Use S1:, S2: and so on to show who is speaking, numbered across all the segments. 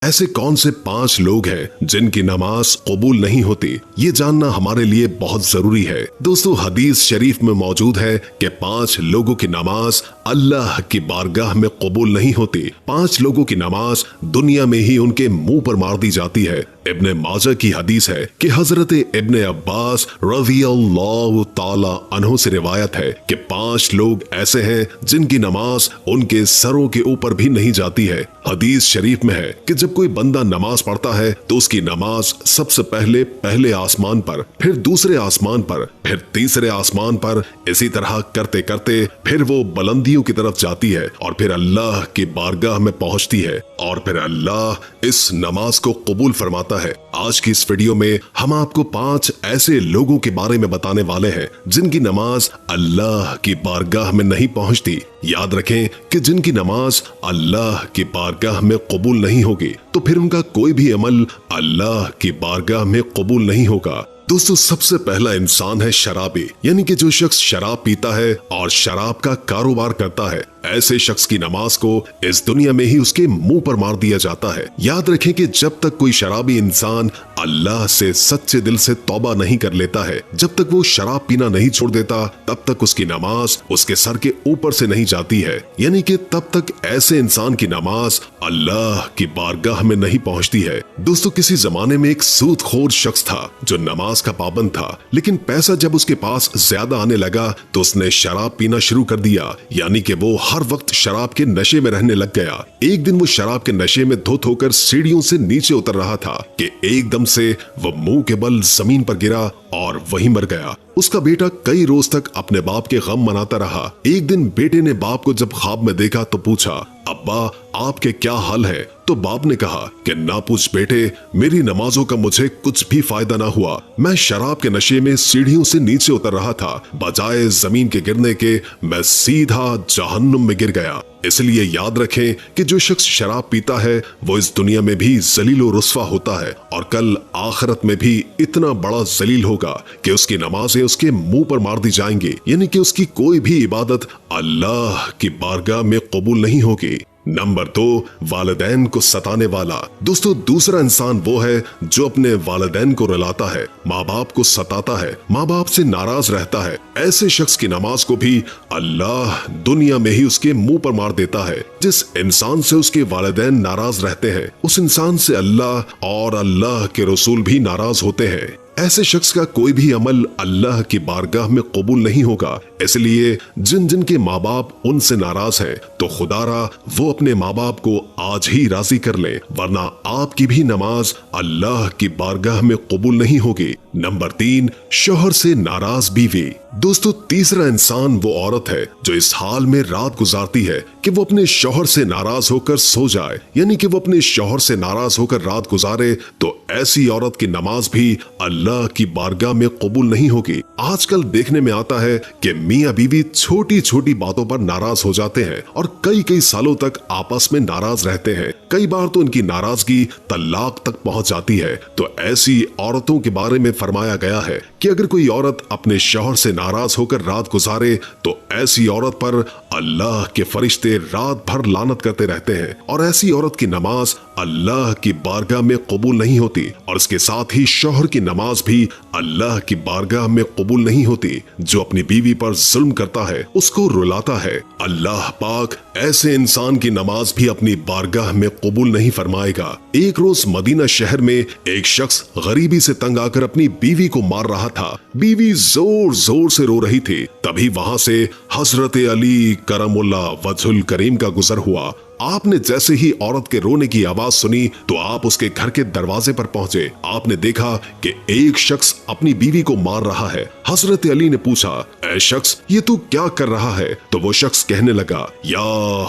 S1: ऐसे कौन से 5 लोग हैं जिनकी नमाज कबूल नहीं होती, ये जानना हमारे लिए बहुत जरूरी है। दोस्तों, हदीस शरीफ में मौजूद है कि 5 लोगों की नमाज अल्लाह की बारगाह में कबूल नहीं होती। 5 लोगों की नमाज दुनिया में ही उनके मुंह पर मार दी जाती है। इब्ने माजा की हदीस है कि हजरत इब्ने अब्बास रज़ियल्लाहु ताला अन्हु से रिवायत है कि 5 लोग ऐसे हैं जिनकी नमाज उनके सरों के ऊपर भी नहीं जाती है। हदीस शरीफ में है कि जब कोई बंदा नमाज पढ़ता है तो उसकी नमाज सबसे पहले आसमान पर, फिर दूसरे आसमान पर, फिर तीसरे आसमान पर, इसी तरह करते करते फिर वो बुलंदियों की तरफ जाती है और फिर अल्लाह की बारगाह में पहुंचती है और फिर अल्लाह इस नमाज को कबूल फरमाता है। आज की इस वीडियो में हम आपको 5 ऐसे लोगों के बारे में बताने वाले हैं जिनकी नमाज अल्लाह की बारगाह में नहीं पहुंचती। याद रखें कि जिनकी नमाज अल्लाह की बारगाह में कबूल नहीं होगी तो फिर उनका कोई भी अमल अल्लाह की बारगाह में कबूल नहीं होगा। दोस्तों, सबसे पहला इंसान है शराबी, यानी कि जो शख्स शराब पीता है और शराब का कारोबार करता है। ऐसे शख्स की नमाज को इस दुनिया में ही उसके मुंह पर मार दिया जाता है। याद रखें कि जब तक कोई शराबी इंसान अल्लाह से सच्चे दिल से तौबा नहीं कर लेता है, जब तक वो शराब पीना नहीं छोड़ देता, तब तक उसकी नमाज उसके सर के ऊपर से नहीं जाती है। यानी कि तब तक ऐसे इंसान की नमाज अल्लाह की बारगाह में नहीं पहुंचती है। दोस्तों, किसी जमाने में एक सूदखोर शख्स था जो नमाज का पाबंद था, लेकिन पैसा जब उसके पास ज्यादा आने लगा तो उसने शराब पीना शुरू कर दिया। यानी कि वो हर वक्त शराब के नशे में रहने लग गया। एक दिन वो शराब के नशे में धुत होकर सीढ़ियों से नीचे उतर रहा था कि एकदम से वो मुंह के बल जमीन पर गिरा और वहीं मर गया। उसका बेटा कई रोज तक अपने बाप के गम मनाता रहा। एक दिन बेटे ने बाप को जब ख्वाब में देखा तो पूछा, अब्बा आपके क्या हाल है? तो बाप ने कहा कि ना पूछ बेटे, मेरी नमाजों का मुझे कुछ भी फायदा ना हुआ। मैं शराब के नशे में सीढ़ियों से नीचे उतर रहा था, बजाय जमीन के गिरने के मैं सीधा जहन्नुम में गिर गया। इसलिए याद रखें कि जो शख्स शराब पीता है वो इस दुनिया में भी जलील और रुस्वा होता है और कल आखिरत में भी इतना बड़ा जलील होगा कि उसकी नमाजें उसके मुंह पर मार दी जाएंगी। यानी कि उसकी कोई भी इबादत अल्लाह की बारगाह में कबूल नहीं होगी। नंबर 2, वालिदैन को सताने वाला। दोस्तों, दूसरा इंसान वो है जो अपने वालिदैन को रुलाता है, माँ बाप को सताता है, माँ बाप से नाराज रहता है। ऐसे शख्स की नमाज को भी अल्लाह दुनिया में ही उसके मुंह पर मार देता है। जिस इंसान से उसके वालिदैन नाराज रहते हैं उस इंसान से अल्लाह और अल्लाह के रसूल भी नाराज होते हैं। ऐसे शख्स का कोई भी अमल अल्लाह की बारगाह में कबूल नहीं होगा। इसलिए जिन जिन के माँ बाप उनसे नाराज हैं तो खुदारा वो अपने माँ बाप को आज ही राजी कर ले, वरना आपकी भी नमाज अल्लाह की बारगाह में कबूल नहीं होगी। नंबर 3, शौहर से नाराज बीवी। दोस्तों, तीसरा इंसान वो औरत है जो इस हाल में रात गुजारती है कि वो अपने शौहर से नाराज होकर सो जाए। यानी कि वो अपने शौहर से नाराज होकर रात गुजारे तो ऐसी औरत की नमाज भी अल्लाह की बारगाह में कबूल नहीं होगी। आजकल देखने में आता है कि मियाँ बीवी छोटी छोटी बातों पर नाराज हो जाते हैं और कई कई सालों तक आपस में नाराज रहते हैं। कई बार तो इनकी नाराजगी तलाक तक पहुंच जाती है। तो ऐसी औरतों के बारे में फरमाया गया है कि अगर कोई औरत अपने शौहर से नाराज होकर रात गुजारे तो ऐसी औरत पर अल्लाह के फरिश्ते रात भर लानत करते रहते हैं और ऐसी औरत की नमाज अल्लाह की बारगाह में कबूल नहीं होती और इसके साथ ही शौहर की नमाज भी अल्लाह की बारगाह में कबूल नहीं होती। जो अपनी बीवी पर जुल्म करता है उसको रुलाता है, अल्लाह पाक ऐसे इंसान की नमाज भी अपनी बारगाह में कबूल नहीं फरमाएगा। एक रोज मदीना शहर में एक शख्स गरीबी से तंग आकर अपनी बीवी को मार रहा था। बीवी जोर जोर से रो रही थी। तभी वहां से हजरत अली करमुल्लाह वजहुल करीम का गुजर हुआ। आपने जैसे ही औरत के रोने की आवाज सुनी तो आप उसके घर के दरवाजे पर पहुंचे। आपने देखा कि एक शख्स अपनी बीवी को मार रहा है। हजरत अली ने पूछा, ऐ शख्स, ये तू क्या कर रहा है? तो वो शख्स कहने लगा, या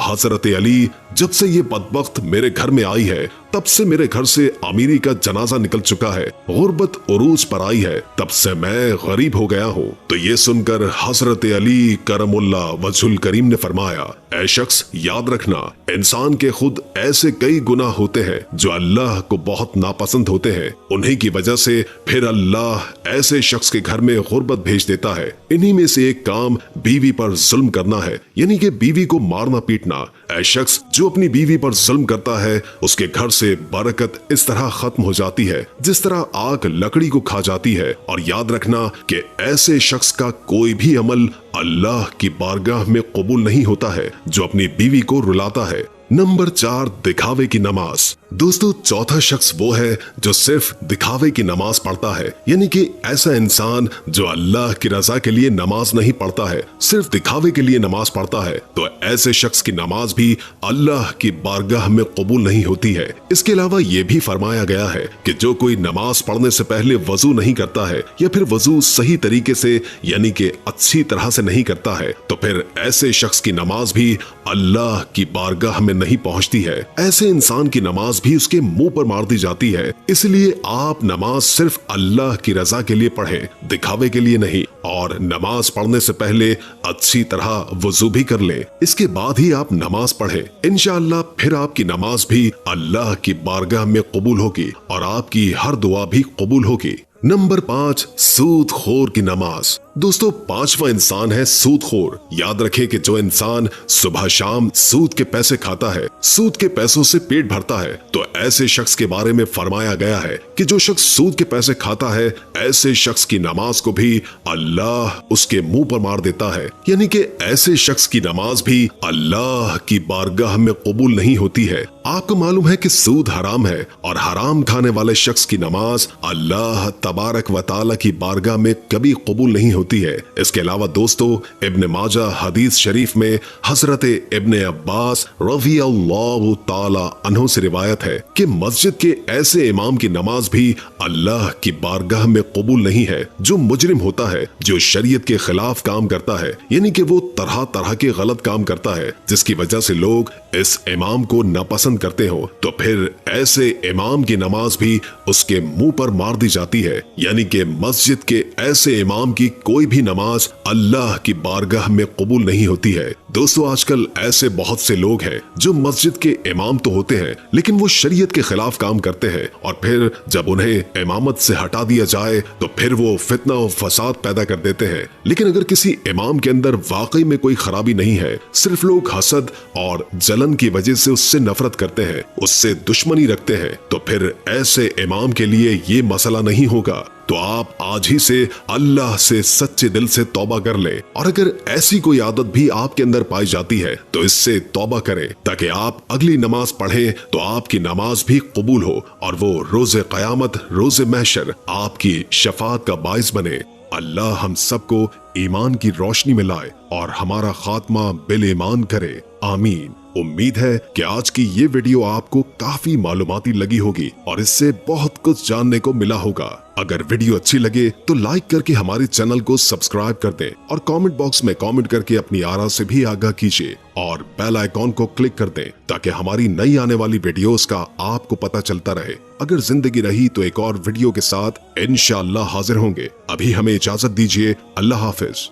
S1: हजरत अली, जब से ये बदबख्त मेरे घर में आई है तब से मेरे घर से अमीरी का जनाजा निकल चुका है, गुर्बत उरूज पर आई है, तब से मैं गरीब हो गया हूँ। तो ये सुनकर हजरत अली करमुल्लाह वजहुल करीम ने फरमाया, ऐ शख्स, याद रखना, इंसान के खुद ऐसे कई गुनाह होते हैं जो अल्लाह को बहुत नापसंद होते हैं। उन्हीं की वजह से फिर अल्लाह ऐसे शख्स के घर में गुर्बत भेज देता है। इन्हीं में से एक काम बीवी पर जुल्म करना है, यानी कि बीवी को मारना पीटना। ऐ शख्स जो अपनी बीवी पर जुल्म करता है, उसके घर से बरकत इस तरह खत्म हो जाती है जिस तरह आग लकड़ी को खा जाती है। और याद रखना कि ऐसे शख्स का कोई भी अमल अल्लाह की बारगाह में कबूल नहीं होता है जो अपनी बीवी को रुलाता है। नंबर 4, दिखावे की नमाज। दोस्तों, चौथा शख्स वो है जो सिर्फ दिखावे की नमाज पढ़ता है, यानी कि ऐसा इंसान जो अल्लाह की रजा के लिए नमाज नहीं पढ़ता है, सिर्फ दिखावे के लिए नमाज पढ़ता है, तो ऐसे शख्स की नमाज भी अल्लाह की बारगाह में कबूल नहीं होती है। इसके अलावा ये भी फरमाया गया है कि जो कोई नमाज पढ़ने से पहले वजू नहीं करता है या फिर वजू सही तरीके से यानी कि अच्छी तरह से नहीं करता है, तो फिर ऐसे शख्स की नमाज भी अल्लाह की बारगाह में नहीं पहुंचती है। ऐसे इंसान की नमाज भी उसके मुंह पर मार दी जाती है। इसलिए आप नमाज सिर्फ अल्लाह की रजा के लिए पढ़ें, दिखावे के लिए नहीं। और नमाज पढ़ने से पहले अच्छी तरह वुजू भी कर लें, इसके बाद ही आप नमाज पढ़ें। इंशाअल्लाह फिर आपकी नमाज भी अल्लाह की बारगाह में कबूल होगी और आपकी हर दुआ भी कबूल होगी। नंबर 5, सूदखोर की नमाज। दोस्तों, 5वां इंसान है सूदखोर। याद रखें कि जो इंसान सुबह शाम सूद के पैसे खाता है, सूद के पैसों से पेट भरता है, तो ऐसे शख्स के बारे में फरमाया गया है कि जो शख्स सूद के पैसे खाता है, ऐसे शख्स की नमाज को भी अल्लाह उसके मुंह पर मार देता है। यानी कि ऐसे शख्स की नमाज भी अल्लाह की बारगाह में कबूल नहीं होती है। आपको मालूम है कि सूद हराम है और हराम खाने वाले शख्स की नमाज अल्लाह तबारक व तआला की बारगाह में कभी कबूल नहीं होती है। इसके अलावा दोस्तों, इब्न माजा हदीस शरीफ में हजरत इब्न अब्बास रज़ियल्लाहु ताला अन्हु से रिवायत है कि मस्जिद के ऐसे इमाम की नमाज भी अल्लाह की बारगाह में कबूल नहीं है जो मुजरिम होता है, जो शरीयत के खिलाफ काम करता है, यानी कि वो तरह तरह के गलत काम करता है जिसकी वजह से लोग इस इमाम को नापसंद करते हो। तो फिर ऐसे इमाम की नमाज भी उसके मुंह पर मार दी जाती है। यानी कि मस्जिद के ऐसे इमाम की कोई भी नमाज अल्लाह की बारगाह में कबूल नहीं होती है। दोस्तों, आजकल ऐसे बहुत से लोग हैं जो मस्जिद के इमाम तो होते हैं लेकिन वो शरीयत के खिलाफ काम करते हैं और फिर जब उन्हें इमामत से हटा दिया जाए तो फिर वो फितना और फसाद पैदा कर देते हैं। लेकिन अगर किसी इमाम के अंदर वाकई में कोई खराबी नहीं है, सिर्फ लोग हसद और जलन की वजह से उससे नफरत करते हैं, उससे दुश्मनी रखते हैं, तो फिर ऐसे इमाम के लिए ये मसला नहीं होगा। तो आप आज ही से अल्लाह से सच्चे दिल से तौबा कर लें और अगर ऐसी कोई आदत भी आपके अंदर पाई जाती है तो इससे तौबा करें ताकि आप अगली नमाज पढ़ें तो आपकी नमाज भी कबूल हो और वो रोज़े क़यामत, रोज़े महशर आपकी शफाअत का बाइस बने। अल्लाह हम सबको ईमान की रोशनी में लाए और हमारा खात्मा बिल ईमान करे। आमीन। उम्मीद है कि आज की ये वीडियो आपको काफी मालूमाती लगी होगी और इससे बहुत कुछ जानने को मिला होगा। अगर वीडियो अच्छी लगे तो लाइक करके हमारे चैनल को सब्सक्राइब कर दें और कमेंट बॉक्स में कमेंट करके अपनी आरा से भी आगाह कीजिए और बेल आइकॉन को क्लिक कर दें ताकि हमारी नई आने वाली वीडियोस का आपको पता चलता रहे। अगर जिंदगी रही तो एक और वीडियो के साथ इंशाअल्लाह हाजिर होंगे। अभी हमें इजाजत दीजिए। अल्लाह हाफिज।